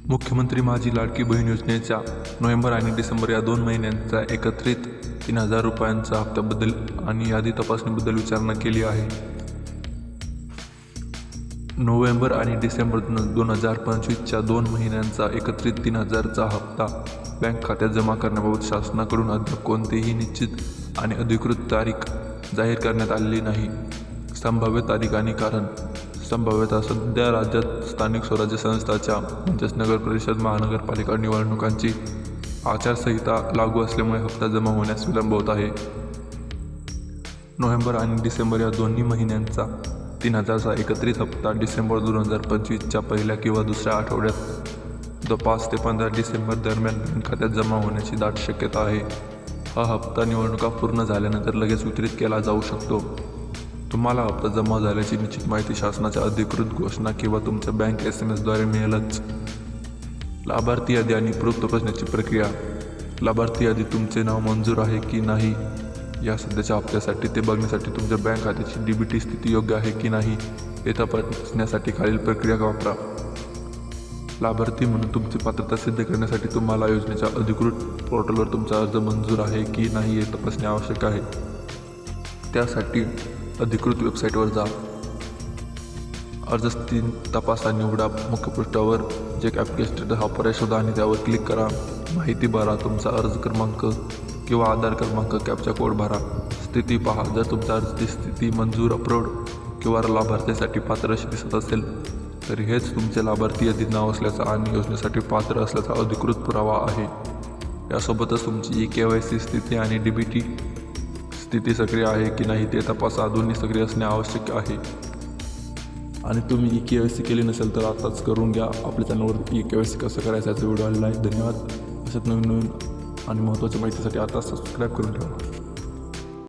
मुख्यमंत्री माझी लाडकी बहीण योजनेच्या नोव्हेंबर आणि डिसेंबर या 2 महिन्यांचा एकत्रित 3,000 रुपयांचा हप्त्याबद्दल आणि यादी तपासणीबद्दल विचारणा केली आहे. नोव्हेंबर आणि डिसेंबर 2025च्या 2 महिन्यांचा एकत्रित 3,000चा हप्ता बँक खात्यात जमा करण्याबाबत शासनाकडून अद्याप कोणतीही निश्चित आणि अधिकृत तारीख जाहीर करण्यात आलेली नाही. संभाव्य तारीख आणि कारण. संभाव्यता. सध्या राज्यात स्थानिक स्वराज्य संस्थांच्या म्हणजेच नगर परिषद महानगरपालिका निवडणुकांची आचारसंहिता लागू असल्यामुळे हप्ता जमा होण्यास विलंब होत आहे. नोव्हेंबर आणि डिसेंबर या दोन्ही महिन्यांचा 3,000चा एकत्रित हप्ता डिसेंबर 2025च्या पहिल्या किंवा दुसऱ्या आठवड्यात 5 ते 15 डिसेंबर दरम्यान बँक खात्यात जमा होण्याची दाट शक्यता आहे. हा हप्ता निवडणुका पूर्ण झाल्यानंतर लगेच वितरित केला जाऊ शकतो. तुम्हाला हप्ता जमा झाल्याची निश्चित माहिती शासनाच्या अधिकृत घोषणा किंवा तुमच्या बँक SMS द्वारे मिळेलच. लाभार्थी यादी आणि प्रूफ तपासण्याची प्रक्रिया. लाभार्थी यादी तुमचे नाव मंजूर आहे की नाही या सध्याच्या हप्त्यासाठी ते बघण्यासाठी तुमच्या बँक खात्याची DBT स्थिती योग्य आहे की नाही हे तपासण्यासाठी खालील प्रक्रिया वापरा. लाभार्थी म्हणून तुमची पात्रता सिद्ध करण्यासाठी तुम्हाला योजनेच्या अधिकृत पोर्टलवर तुमचा अर्ज मंजूर आहे की नाही हे तपासणे आवश्यक आहे. त्यासाठी अधिकृत वेबसाईटवर जा. अर्ज स्थिती तपासा. निवडा. मुख्य पृष्ठावर चेक ॲप्लिकेशन हा पर्याय शोधा आणि त्यावर क्लिक करा. माहिती भरा. तुमचा अर्ज क्रमांक किंवा आधार क्रमांक कॅप्चा कोड भरा. स्थिती पहा. जर तुमचा अर्जाची स्थिती मंजूर, अप्रूव्ड किंवा लाभार्थ्यासाठी पात्र अशी दिसत असेल तर हेच तुमचे लाभार्थी यादीत नाव असल्याचा आणि योजनेसाठी पात्र असल्याचा अधिकृत पुरावा आहे. यासोबतच तुमची KYC स्थिती आणि DBT स्थिती सक्रिय आहे की नाही ते तपासा. दोन्ही सक्रिय असणे आवश्यक आहे. आणि तुम्ही KYC केली नसेल तर आताच करून घ्या. आपल्या चॅनलवर KYC कसं करायचं याचा व्हिडिओ आलेला आहे. धन्यवाद. अशाच नवीन आणि महत्त्वाच्या माहितीसाठी आता सबस्क्राईब करून ठेवा.